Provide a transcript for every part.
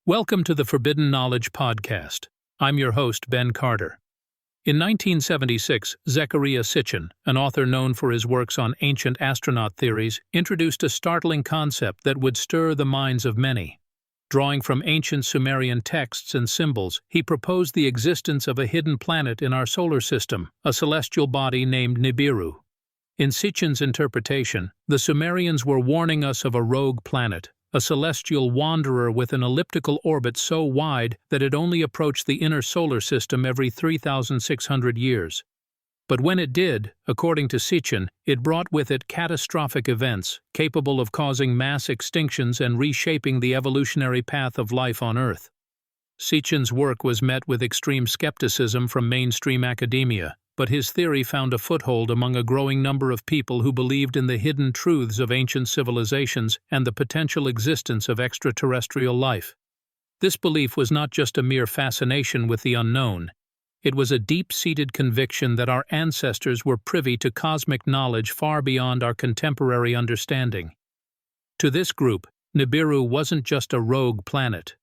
Welcome to the Forbidden Knowledge Podcast. I'm your host, Ben Carter. In 1976, Zecharia Sitchin, an author known for his works on ancient astronaut theories, introduced a startling concept that would stir the minds of many. Drawing from ancient Sumerian texts and symbols, he proposed the existence of a hidden planet in our solar system, a celestial body named Nibiru. In Sitchin's interpretation, the Sumerians were warning us of a rogue planet, a celestial wanderer with an elliptical orbit so wide that it only approached the inner solar system every 3,600 years. But when it did, according to Sitchin, it brought with it catastrophic events, capable of causing mass extinctions and reshaping the evolutionary path of life on Earth. Sitchin's work was met with extreme skepticism from mainstream academia, but his theory found a foothold among a growing number of people who believed in the hidden truths of ancient civilizations and the potential existence of extraterrestrial life. This belief was not just a mere fascination with the unknown. It was a deep-seated conviction that our ancestors were privy to cosmic knowledge far beyond our contemporary understanding. To this group, Nibiru wasn't just a rogue planet.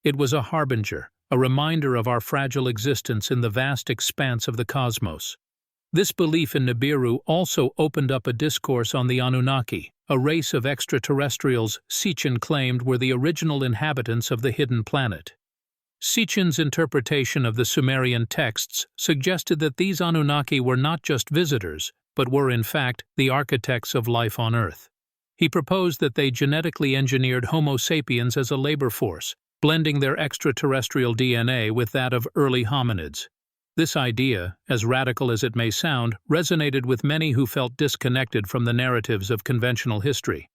It was a harbinger, a reminder of our fragile existence in the vast expanse of the cosmos. This belief in Nibiru also opened up a discourse on the Anunnaki, a race of extraterrestrials Sitchin claimed were the original inhabitants of the hidden planet. Sitchin's interpretation of the Sumerian texts suggested that these Anunnaki were not just visitors, but were in fact the architects of life on Earth. He proposed that they genetically engineered Homo sapiens as a labor force, blending their extraterrestrial DNA with that of early hominids. This idea, as radical as it may sound, resonated with many who felt disconnected from the narratives of conventional history.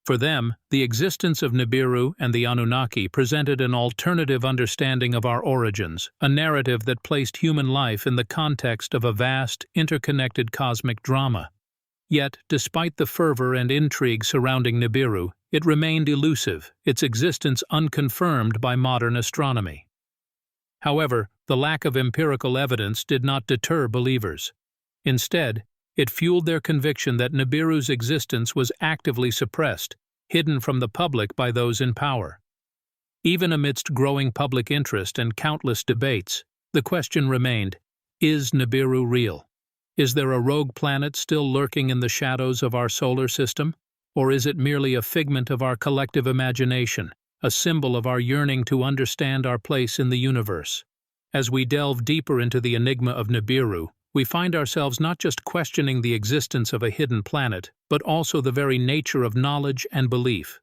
For them, the existence of Nibiru and the Anunnaki presented an alternative understanding of our origins, a narrative that placed human life in the context of a vast, interconnected cosmic drama. Yet, despite the fervor and intrigue surrounding Nibiru, it remained elusive, its existence unconfirmed by modern astronomy. However, the lack of empirical evidence did not deter believers. Instead, it fueled their conviction that Nibiru's existence was actively suppressed, hidden from the public by those in power. Even amidst growing public interest and countless debates, the question remained, is Nibiru real? Is there a rogue planet still lurking in the shadows of our solar system? Or is it merely a figment of our collective imagination, a symbol of our yearning to understand our place in the universe? As we delve deeper into the enigma of Nibiru, we find ourselves not just questioning the existence of a hidden planet, but also the very nature of knowledge and belief.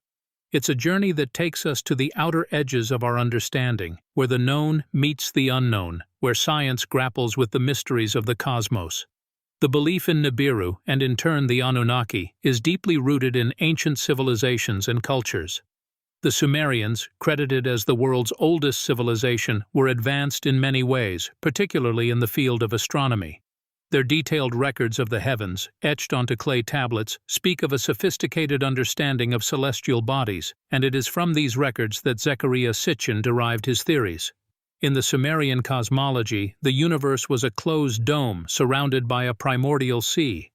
It's a journey that takes us to the outer edges of our understanding, where the known meets the unknown, where science grapples with the mysteries of the cosmos. The belief in Nibiru, and in turn the Anunnaki, is deeply rooted in ancient civilizations and cultures. The Sumerians, credited as the world's oldest civilization, were advanced in many ways, particularly in the field of astronomy. Their detailed records of the heavens, etched onto clay tablets, speak of a sophisticated understanding of celestial bodies, and it is from these records that Zecharia Sitchin derived his theories. In the Sumerian cosmology, the universe was a closed dome surrounded by a primordial sea.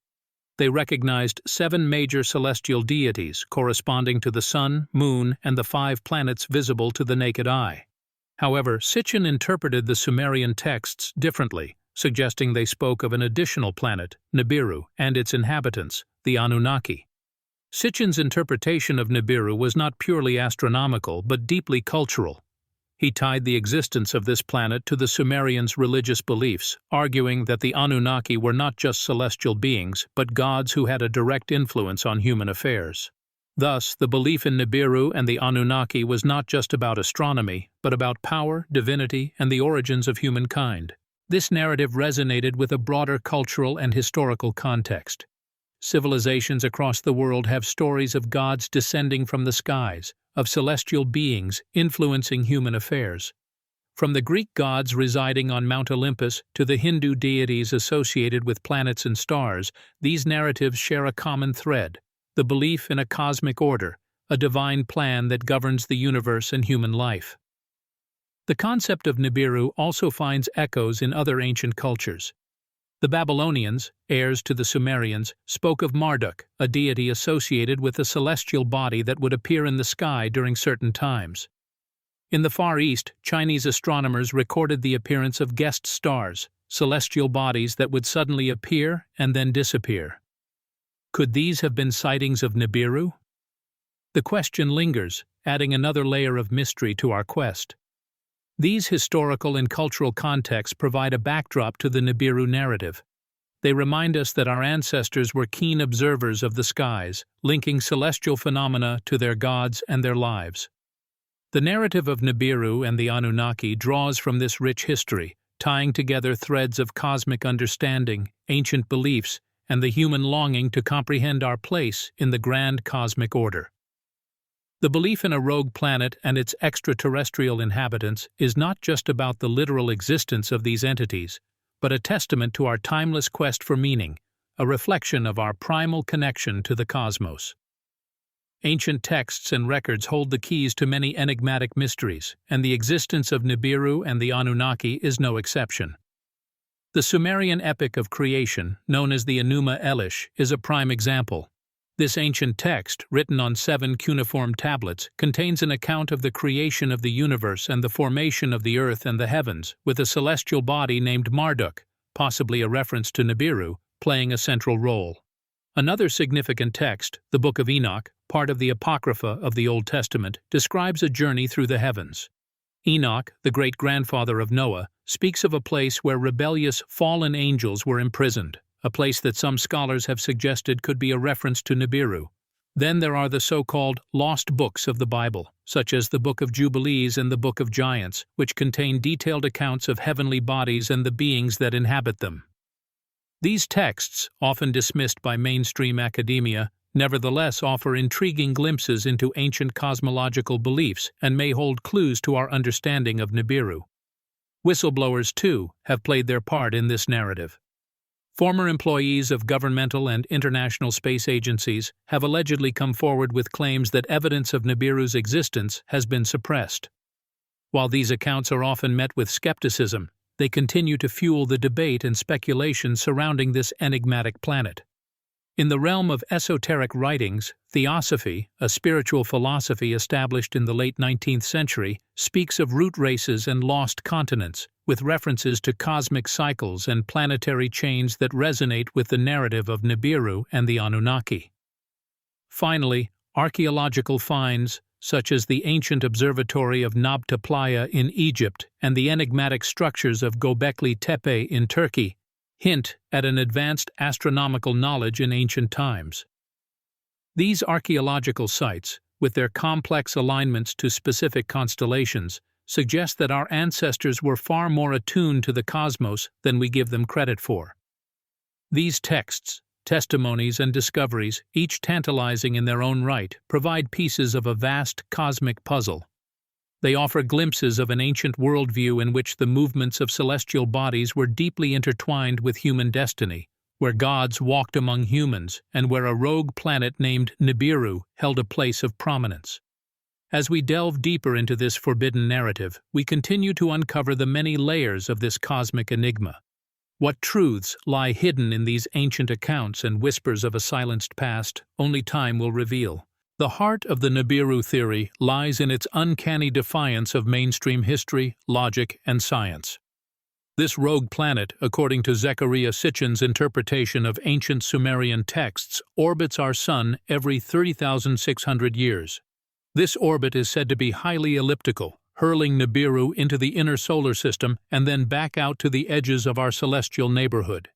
They recognized 7 major celestial deities corresponding to the sun, moon, and the 5 planets visible to the naked eye. However, Sitchin interpreted the Sumerian texts differently, suggesting they spoke of an additional planet, Nibiru, and its inhabitants, the Anunnaki. Sitchin's interpretation of Nibiru was not purely astronomical but deeply cultural. He tied the existence of this planet to the Sumerians' religious beliefs, arguing that the Anunnaki were not just celestial beings, but gods who had a direct influence on human affairs. Thus, the belief in Nibiru and the Anunnaki was not just about astronomy, but about power, divinity, and the origins of humankind. This narrative resonated with a broader cultural and historical context. Civilizations across the world have stories of gods descending from the skies, of celestial beings influencing human affairs. From the Greek gods residing on Mount Olympus to the Hindu deities associated with planets and stars, these narratives share a common thread: the belief in a cosmic order, a divine plan that governs the universe and human life. The concept of Nibiru also finds echoes in other ancient cultures. The Babylonians, heirs to the Sumerians, spoke of Marduk, a deity associated with a celestial body that would appear in the sky during certain times. In the Far East, Chinese astronomers recorded the appearance of guest stars, celestial bodies that would suddenly appear and then disappear. Could these have been sightings of Nibiru? The question lingers, adding another layer of mystery to our quest. These historical and cultural contexts provide a backdrop to the Nibiru narrative. They remind us that our ancestors were keen observers of the skies, linking celestial phenomena to their gods and their lives. The narrative of Nibiru and the Anunnaki draws from this rich history, tying together threads of cosmic understanding, ancient beliefs, and the human longing to comprehend our place in the grand cosmic order. The belief in a rogue planet and its extraterrestrial inhabitants is not just about the literal existence of these entities, but a testament to our timeless quest for meaning, a reflection of our primal connection to the cosmos. Ancient texts and records hold the keys to many enigmatic mysteries, and the existence of Nibiru and the Anunnaki is no exception. The Sumerian epic of creation, known as the Enuma Elish, is a prime example. This ancient text, written on 7 cuneiform tablets, contains an account of the creation of the universe and the formation of the earth and the heavens, with a celestial body named Marduk, possibly a reference to Nibiru, playing a central role. Another significant text, the Book of Enoch, part of the Apocrypha of the Old Testament, describes a journey through the heavens. Enoch, the great-grandfather of Noah, speaks of a place where rebellious, fallen angels were imprisoned, a place that some scholars have suggested could be a reference to Nibiru. Then there are the so-called lost books of the Bible, such as the Book of Jubilees and the Book of Giants, which contain detailed accounts of heavenly bodies and the beings that inhabit them. These texts, often dismissed by mainstream academia, nevertheless offer intriguing glimpses into ancient cosmological beliefs and may hold clues to our understanding of Nibiru. Whistleblowers, too, have played their part in this narrative. Former employees of governmental and international space agencies have allegedly come forward with claims that evidence of Nibiru's existence has been suppressed. While these accounts are often met with skepticism, they continue to fuel the debate and speculation surrounding this enigmatic planet. In the realm of esoteric writings, theosophy, a spiritual philosophy established in the late 19th century, speaks of root races and lost continents, with references to cosmic cycles and planetary chains that resonate with the narrative of Nibiru and the Anunnaki. Finally, archaeological finds, such as the ancient observatory of Nabta Playa in Egypt and the enigmatic structures of Göbekli Tepe in Turkey, hint at an advanced astronomical knowledge in ancient times. These archaeological sites, with their complex alignments to specific constellations, suggest that our ancestors were far more attuned to the cosmos than we give them credit for. These texts, testimonies, and discoveries, each tantalizing in their own right, provide pieces of a vast cosmic puzzle. They offer glimpses of an ancient worldview in which the movements of celestial bodies were deeply intertwined with human destiny, where gods walked among humans, and where a rogue planet named Nibiru held a place of prominence. As we delve deeper into this forbidden narrative, we continue to uncover the many layers of this cosmic enigma. What truths lie hidden in these ancient accounts and whispers of a silenced past, only time will reveal. The heart of the Nibiru theory lies in its uncanny defiance of mainstream history, logic, and science. This rogue planet, according to Zecharia Sitchin's interpretation of ancient Sumerian texts, orbits our Sun every 30,600 years. This orbit is said to be highly elliptical, hurling Nibiru into the inner solar system and then back out to the edges of our celestial neighborhood.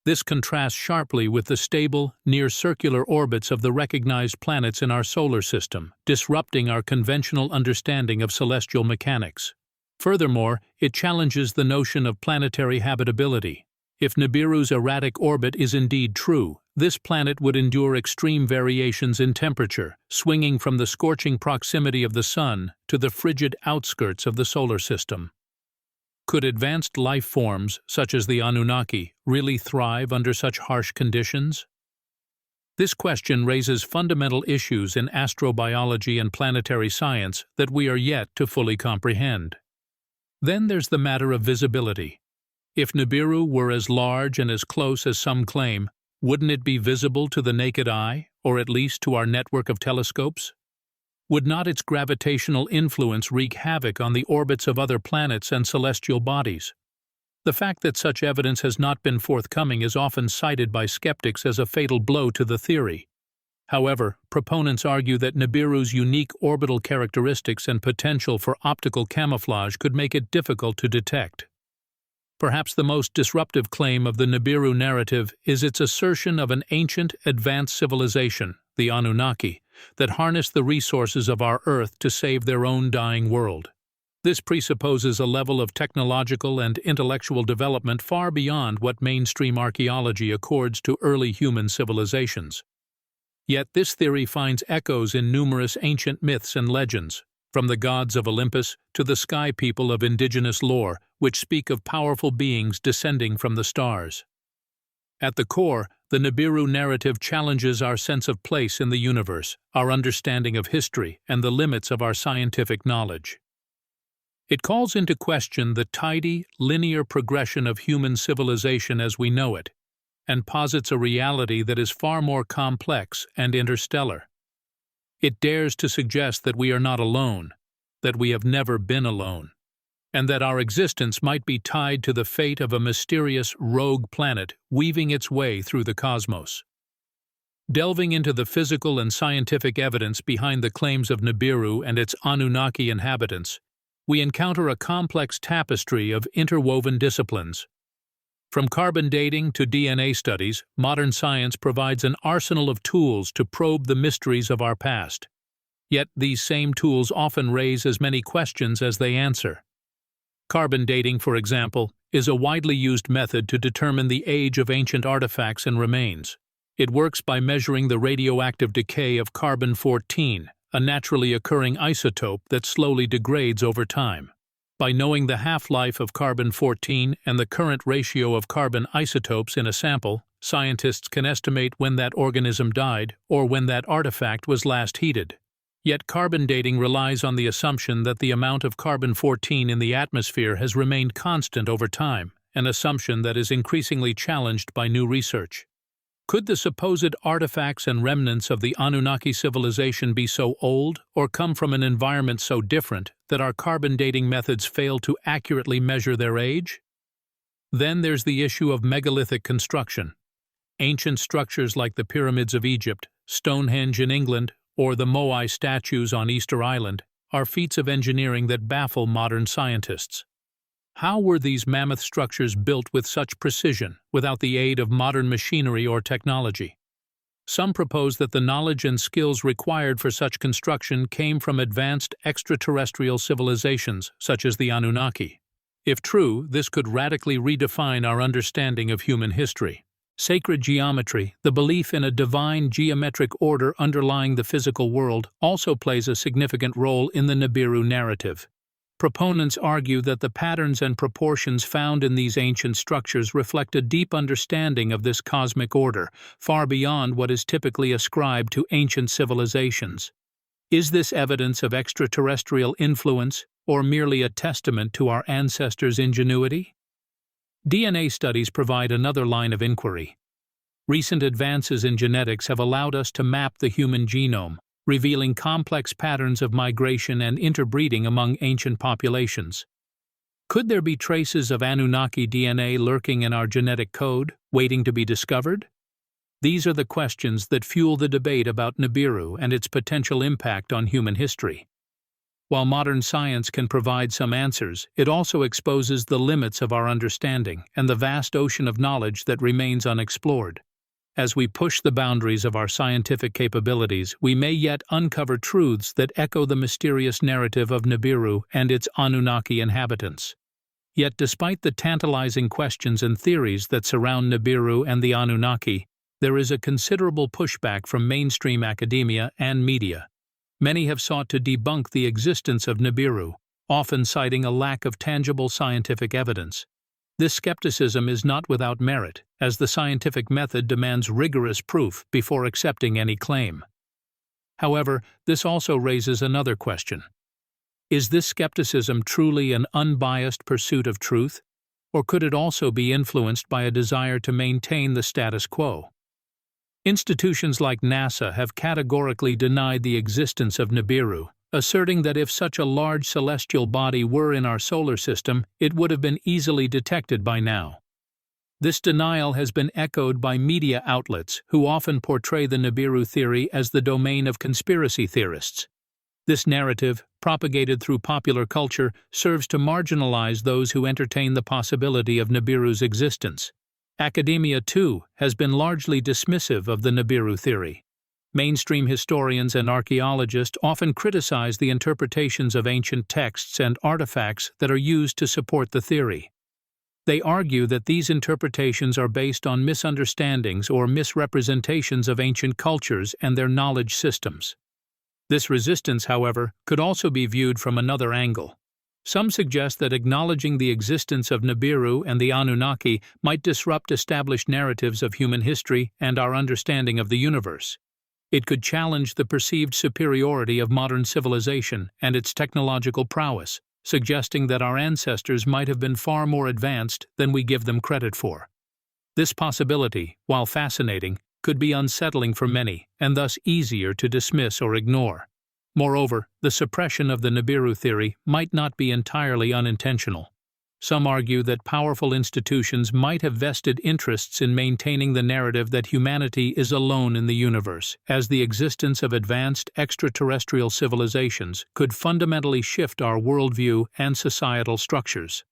This contrasts sharply with the stable, near-circular orbits of the recognized planets in our solar system, disrupting our conventional understanding of celestial mechanics. Furthermore, it challenges the notion of planetary habitability. If Nibiru's erratic orbit is indeed true, this planet would endure extreme variations in temperature, swinging from the scorching proximity of the Sun to the frigid outskirts of the solar system. Could advanced life forms, such as the Anunnaki, really thrive under such harsh conditions? This question raises fundamental issues in astrobiology and planetary science that we are yet to fully comprehend. Then there's the matter of visibility. If Nibiru were as large and as close as some claim, wouldn't it be visible to the naked eye, or at least to our network of telescopes? Would not its gravitational influence wreak havoc on the orbits of other planets and celestial bodies? The fact that such evidence has not been forthcoming is often cited by skeptics as a fatal blow to the theory. However, proponents argue that Nibiru's unique orbital characteristics and potential for optical camouflage could make it difficult to detect. Perhaps the most disruptive claim of the Nibiru narrative is its assertion of an ancient, advanced civilization, the Anunnaki, that harnessed the resources of our Earth to save their own dying world. This presupposes a level of technological and intellectual development far beyond what mainstream archaeology accords to early human civilizations. Yet this theory finds echoes in numerous ancient myths and legends, from the gods of Olympus to the sky people of indigenous lore, which speak of powerful beings descending from the stars. At the core, the Nibiru narrative challenges our sense of place in the universe, our understanding of history, and the limits of our scientific knowledge. It calls into question the tidy, linear progression of human civilization as we know it, and posits a reality that is far more complex and interstellar. It dares to suggest that we are not alone, that we have never been alone, and that our existence might be tied to the fate of a mysterious rogue planet weaving its way through the cosmos. Delving into the physical and scientific evidence behind the claims of Nibiru and its Anunnaki inhabitants, we encounter a complex tapestry of interwoven disciplines. From carbon dating to DNA studies, modern science provides an arsenal of tools to probe the mysteries of our past. Yet these same tools often raise as many questions as they answer. Carbon dating, for example, is a widely used method to determine the age of ancient artifacts and remains. It works by measuring the radioactive decay of carbon-14, a naturally occurring isotope that slowly degrades over time. By knowing the half-life of carbon-14 and the current ratio of carbon isotopes in a sample, scientists can estimate when that organism died or when that artifact was last heated. Yet carbon dating relies on the assumption that the amount of carbon-14 in the atmosphere has remained constant over time, an assumption that is increasingly challenged by new research. Could the supposed artifacts and remnants of the Anunnaki civilization be so old or come from an environment so different that our carbon dating methods fail to accurately measure their age? Then there's the issue of megalithic construction. Ancient structures like the pyramids of Egypt, Stonehenge in England, or the Moai statues on Easter Island are feats of engineering that baffle modern scientists. How were these mammoth structures built with such precision, without the aid of modern machinery or technology? Some propose that the knowledge and skills required for such construction came from advanced extraterrestrial civilizations, such as the Anunnaki. If true, this could radically redefine our understanding of human history. Sacred geometry, the belief in a divine geometric order underlying the physical world, also plays a significant role in the Nibiru narrative. Proponents argue that the patterns and proportions found in these ancient structures reflect a deep understanding of this cosmic order, far beyond what is typically ascribed to ancient civilizations. Is this evidence of extraterrestrial influence, or merely a testament to our ancestors' ingenuity? DNA studies provide another line of inquiry. Recent advances in genetics have allowed us to map the human genome, revealing complex patterns of migration and interbreeding among ancient populations. Could there be traces of Anunnaki DNA lurking in our genetic code, waiting to be discovered? These are the questions that fuel the debate about Nibiru and its potential impact on human history. While modern science can provide some answers, it also exposes the limits of our understanding and the vast ocean of knowledge that remains unexplored. As we push the boundaries of our scientific capabilities, we may yet uncover truths that echo the mysterious narrative of Nibiru and its Anunnaki inhabitants. Yet despite the tantalizing questions and theories that surround Nibiru and the Anunnaki, there is a considerable pushback from mainstream academia and media. Many have sought to debunk the existence of Nibiru, often citing a lack of tangible scientific evidence. This skepticism is not without merit, as the scientific method demands rigorous proof before accepting any claim. However, this also raises another question. Is this skepticism truly an unbiased pursuit of truth, or could it also be influenced by a desire to maintain the status quo? Institutions like NASA have categorically denied the existence of Nibiru, asserting that if such a large celestial body were in our solar system, it would have been easily detected by now. This denial has been echoed by media outlets who often portray the Nibiru theory as the domain of conspiracy theorists. This narrative, propagated through popular culture, serves to marginalize those who entertain the possibility of Nibiru's existence. Academia, too, has been largely dismissive of the Nibiru theory. Mainstream historians and archaeologists often criticize the interpretations of ancient texts and artifacts that are used to support the theory. They argue that these interpretations are based on misunderstandings or misrepresentations of ancient cultures and their knowledge systems. This resistance, however, could also be viewed from another angle. Some suggest that acknowledging the existence of Nibiru and the Anunnaki might disrupt established narratives of human history and our understanding of the universe. It could challenge the perceived superiority of modern civilization and its technological prowess, suggesting that our ancestors might have been far more advanced than we give them credit for. This possibility, while fascinating, could be unsettling for many and thus easier to dismiss or ignore. Moreover, the suppression of the Nibiru theory might not be entirely unintentional. Some argue that powerful institutions might have vested interests in maintaining the narrative that humanity is alone in the universe, as the existence of advanced extraterrestrial civilizations could fundamentally shift our worldview and societal structures.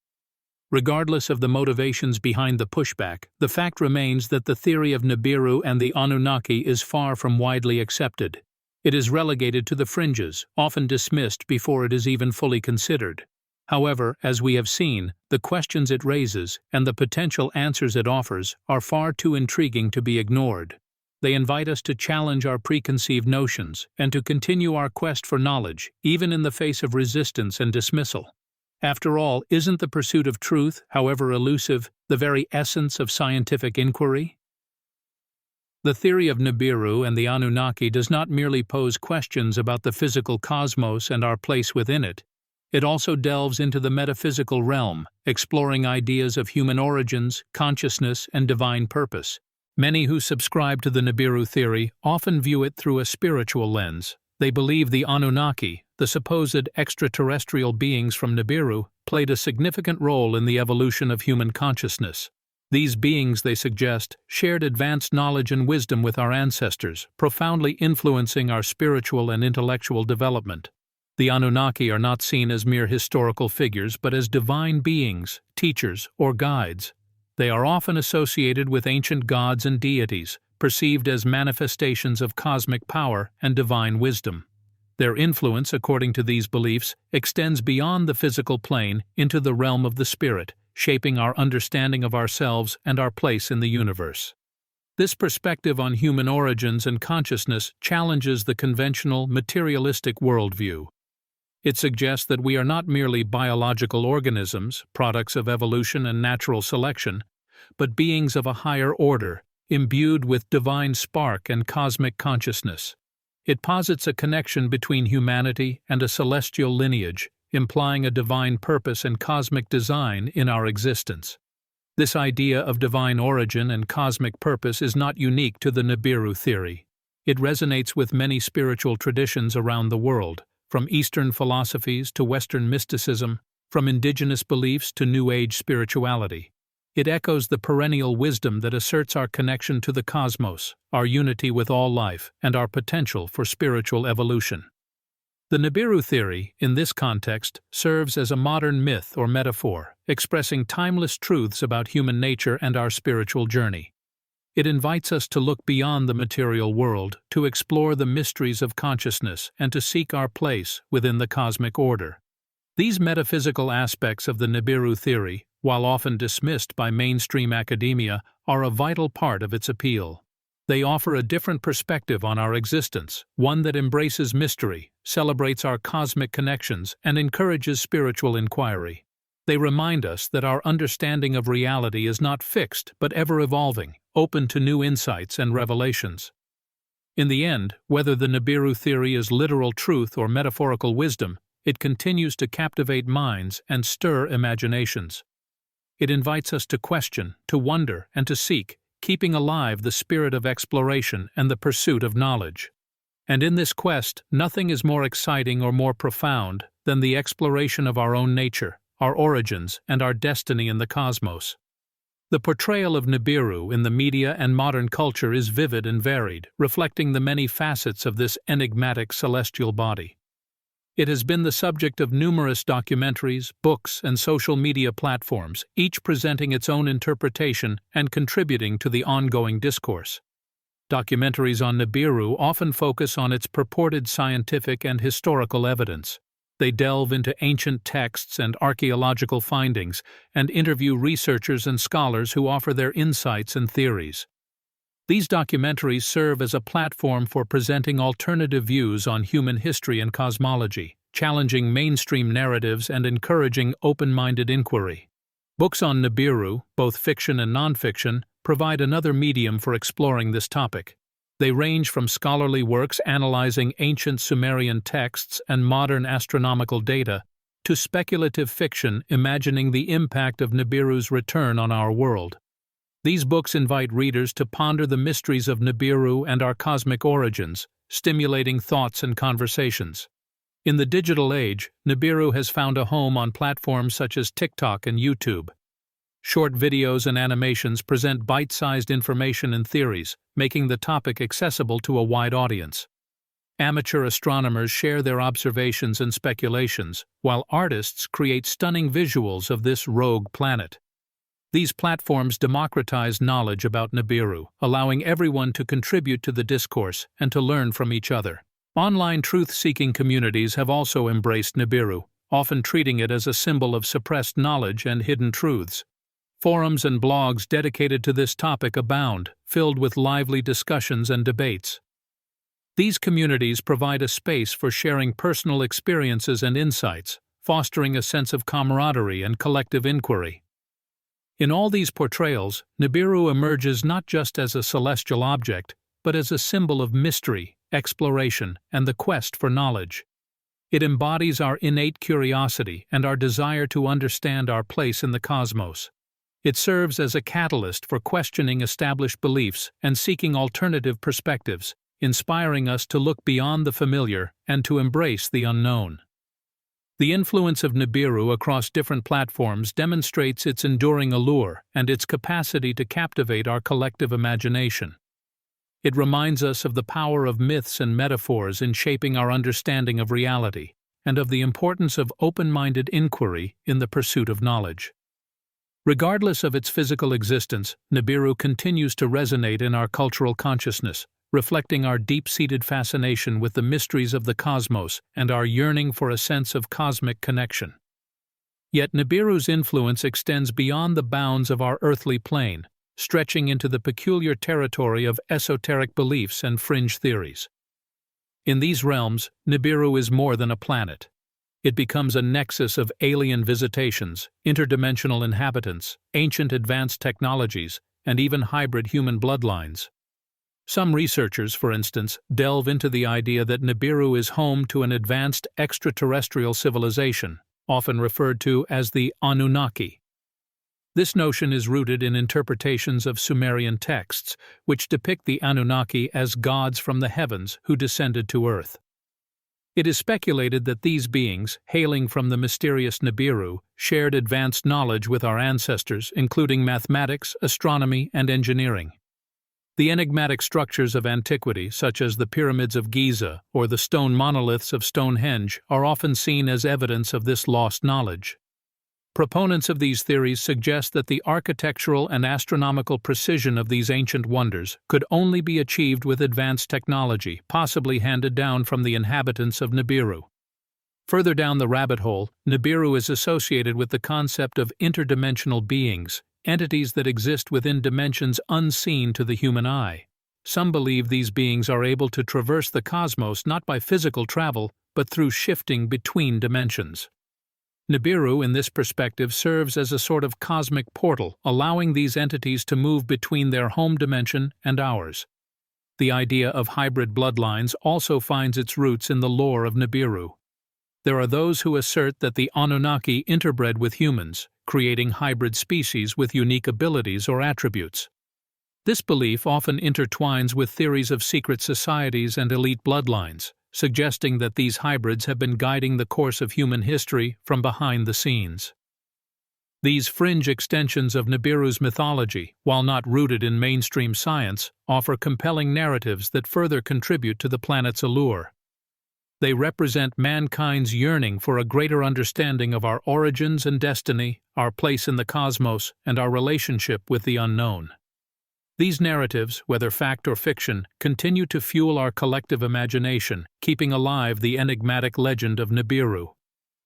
Regardless of the motivations behind the pushback, the fact remains that the theory of Nibiru and the Anunnaki is far from widely accepted. It is relegated to the fringes, often dismissed before it is even fully considered. However, as we have seen, the questions it raises and the potential answers it offers are far too intriguing to be ignored. They invite us to challenge our preconceived notions and to continue our quest for knowledge, even in the face of resistance and dismissal. After all, isn't the pursuit of truth, however elusive, the very essence of scientific inquiry? The theory of Nibiru and the Anunnaki does not merely pose questions about the physical cosmos and our place within it. It also delves into the metaphysical realm, exploring ideas of human origins, consciousness, and divine purpose. Many who subscribe to the Nibiru theory often view it through a spiritual lens. They believe the Anunnaki, the supposed extraterrestrial beings from Nibiru, played a significant role in the evolution of human consciousness. These beings, they suggest, shared advanced knowledge and wisdom with our ancestors, profoundly influencing our spiritual and intellectual development. The Anunnaki are not seen as mere historical figures but as divine beings, teachers, or guides. They are often associated with ancient gods and deities, perceived as manifestations of cosmic power and divine wisdom. Their influence, according to these beliefs, extends beyond the physical plane into the realm of the spirit, shaping our understanding of ourselves and our place in the universe. This perspective on human origins and consciousness challenges the conventional, materialistic worldview. It suggests that we are not merely biological organisms, products of evolution and natural selection, but beings of a higher order, imbued with divine spark and cosmic consciousness. It posits a connection between humanity and a celestial lineage, implying a divine purpose and cosmic design in our existence. This idea of divine origin and cosmic purpose is not unique to the Nibiru theory. It resonates with many spiritual traditions around the world, from Eastern philosophies to Western mysticism, from indigenous beliefs to New Age spirituality. It echoes the perennial wisdom that asserts our connection to the cosmos, our unity with all life, and our potential for spiritual evolution. The Nibiru theory, in this context, serves as a modern myth or metaphor, expressing timeless truths about human nature and our spiritual journey. It invites us to look beyond the material world, to explore the mysteries of consciousness, and to seek our place within the cosmic order. These metaphysical aspects of the Nibiru theory, while often dismissed by mainstream academia, are a vital part of its appeal. They offer a different perspective on our existence, one that embraces mystery, celebrates our cosmic connections, and encourages spiritual inquiry. They remind us that our understanding of reality is not fixed but ever-evolving, open to new insights and revelations. In the end, whether the Nibiru theory is literal truth or metaphorical wisdom, it continues to captivate minds and stir imaginations. It invites us to question, to wonder, and to seek, keeping alive the spirit of exploration and the pursuit of knowledge. And in this quest, nothing is more exciting or more profound than the exploration of our own nature, our origins, and our destiny in the cosmos. The portrayal of Nibiru in the media and modern culture is vivid and varied, reflecting the many facets of this enigmatic celestial body. It has been the subject of numerous documentaries, books, and social media platforms, each presenting its own interpretation and contributing to the ongoing discourse. Documentaries on Nibiru often focus on its purported scientific and historical evidence. They delve into ancient texts and archaeological findings, and interview researchers and scholars who offer their insights and theories. These documentaries serve as a platform for presenting alternative views on human history and cosmology, challenging mainstream narratives and encouraging open-minded inquiry. Books on Nibiru, both fiction and nonfiction, provide another medium for exploring this topic. They range from scholarly works analyzing ancient Sumerian texts and modern astronomical data to speculative fiction imagining the impact of Nibiru's return on our world. These books invite readers to ponder the mysteries of Nibiru and our cosmic origins, stimulating thoughts and conversations. In the digital age, Nibiru has found a home on platforms such as TikTok and YouTube. Short videos and animations present bite-sized information and theories, making the topic accessible to a wide audience. Amateur astronomers share their observations and speculations, while artists create stunning visuals of this rogue planet. These platforms democratize knowledge about Nibiru, allowing everyone to contribute to the discourse and to learn from each other. Online truth-seeking communities have also embraced Nibiru, often treating it as a symbol of suppressed knowledge and hidden truths. Forums and blogs dedicated to this topic abound, filled with lively discussions and debates. These communities provide a space for sharing personal experiences and insights, fostering a sense of camaraderie and collective inquiry. In all these portrayals, Nibiru emerges not just as a celestial object, but as a symbol of mystery, exploration, and the quest for knowledge. It embodies our innate curiosity and our desire to understand our place in the cosmos. It serves as a catalyst for questioning established beliefs and seeking alternative perspectives, inspiring us to look beyond the familiar and to embrace the unknown. The influence of Nibiru across different platforms demonstrates its enduring allure and its capacity to captivate our collective imagination. It reminds us of the power of myths and metaphors in shaping our understanding of reality, and of the importance of open-minded inquiry in the pursuit of knowledge. Regardless of its physical existence, Nibiru continues to resonate in our cultural consciousness, reflecting our deep-seated fascination with the mysteries of the cosmos and our yearning for a sense of cosmic connection. Yet Nibiru's influence extends beyond the bounds of our earthly plane, stretching into the peculiar territory of esoteric beliefs and fringe theories. In these realms, Nibiru is more than a planet. It becomes a nexus of alien visitations, interdimensional inhabitants, ancient advanced technologies, and even hybrid human bloodlines. Some researchers, for instance, delve into the idea that Nibiru is home to an advanced extraterrestrial civilization, often referred to as the Anunnaki. This notion is rooted in interpretations of Sumerian texts, which depict the Anunnaki as gods from the heavens who descended to Earth. It is speculated that these beings, hailing from the mysterious Nibiru, shared advanced knowledge with our ancestors, including mathematics, astronomy, and engineering. The enigmatic structures of antiquity, such as the pyramids of Giza or the stone monoliths of Stonehenge, are often seen as evidence of this lost knowledge. Proponents of these theories suggest that the architectural and astronomical precision of these ancient wonders could only be achieved with advanced technology, possibly handed down from the inhabitants of Nibiru. Further down the rabbit hole, Nibiru is associated with the concept of interdimensional beings, entities that exist within dimensions unseen to the human eye. Some believe these beings are able to traverse the cosmos not by physical travel, but through shifting between dimensions. Nibiru, in this perspective, serves as a sort of cosmic portal, allowing these entities to move between their home dimension and ours. The idea of hybrid bloodlines also finds its roots in the lore of Nibiru. There are those who assert that the Anunnaki interbred with humans, creating hybrid species with unique abilities or attributes. This belief often intertwines with theories of secret societies and elite bloodlines, suggesting that these hybrids have been guiding the course of human history from behind the scenes. These fringe extensions of Nibiru's mythology, while not rooted in mainstream science, offer compelling narratives that further contribute to the planet's allure. They represent mankind's yearning for a greater understanding of our origins and destiny, our place in the cosmos, and our relationship with the unknown. These narratives, whether fact or fiction, continue to fuel our collective imagination, keeping alive the enigmatic legend of Nibiru.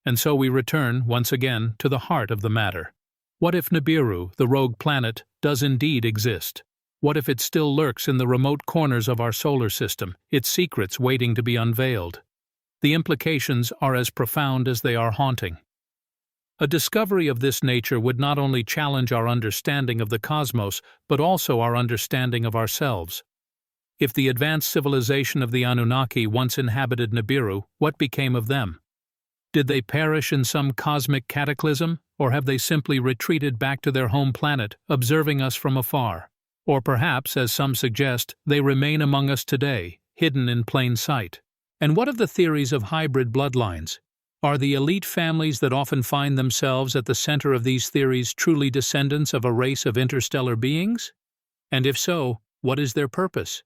And so we return, once again, to the heart of the matter. What if Nibiru, the rogue planet, does indeed exist? What if it still lurks in the remote corners of our solar system, its secrets waiting to be unveiled? The implications are as profound as they are haunting. A discovery of this nature would not only challenge our understanding of the cosmos, but also our understanding of ourselves. If the advanced civilization of the Anunnaki once inhabited Nibiru, what became of them? Did they perish in some cosmic cataclysm, or have they simply retreated back to their home planet, observing us from afar? Or perhaps, as some suggest, they remain among us today, hidden in plain sight. And what of the theories of hybrid bloodlines? Are the elite families that often find themselves at the center of these theories truly descendants of a race of interstellar beings? And if so, what is their purpose?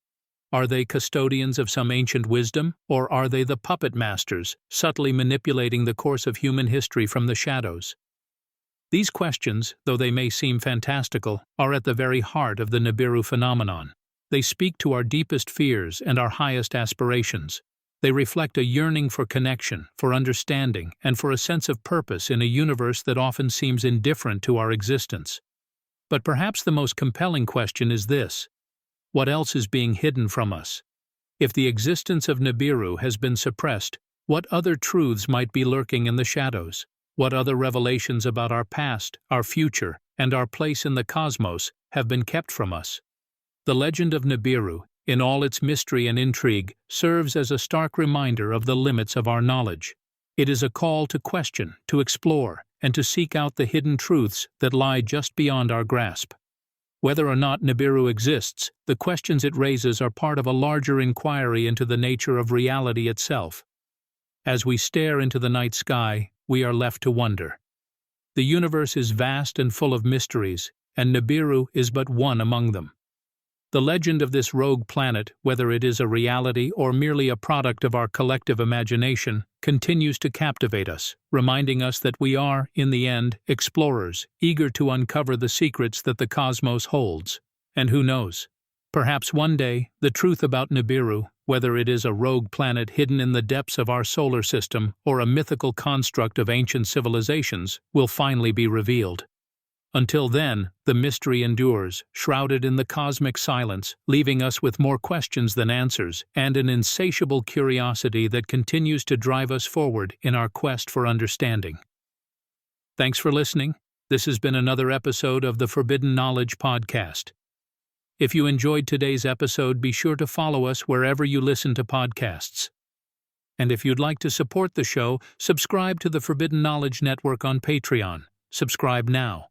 Are they custodians of some ancient wisdom, or are they the puppet masters, subtly manipulating the course of human history from the shadows? These questions, though they may seem fantastical, are at the very heart of the Nibiru phenomenon. They speak to our deepest fears and our highest aspirations. They reflect a yearning for connection, for understanding, and for a sense of purpose in a universe that often seems indifferent to our existence. But perhaps the most compelling question is this: what else is being hidden from us? If the existence of Nibiru has been suppressed, what other truths might be lurking in the shadows? What other revelations about our past, our future, and our place in the cosmos have been kept from us? The legend of Nibiru, in all its mystery and intrigue, serves as a stark reminder of the limits of our knowledge. It is a call to question, to explore, and to seek out the hidden truths that lie just beyond our grasp. Whether or not Nibiru exists, the questions it raises are part of a larger inquiry into the nature of reality itself. As we stare into the night sky, we are left to wonder. The universe is vast and full of mysteries, and Nibiru is but one among them. The legend of this rogue planet, whether it is a reality or merely a product of our collective imagination, continues to captivate us, reminding us that we are, in the end, explorers, eager to uncover the secrets that the cosmos holds. And who knows? Perhaps one day, the truth about Nibiru, whether it is a rogue planet hidden in the depths of our solar system or a mythical construct of ancient civilizations, will finally be revealed. Until then, the mystery endures, shrouded in the cosmic silence, leaving us with more questions than answers, and an insatiable curiosity that continues to drive us forward in our quest for understanding. Thanks for listening. This has been another episode of the Forbidden Knowledge Podcast. If you enjoyed today's episode, be sure to follow us wherever you listen to podcasts. And if you'd like to support the show, subscribe to the Forbidden Knowledge Network on Patreon. Subscribe now.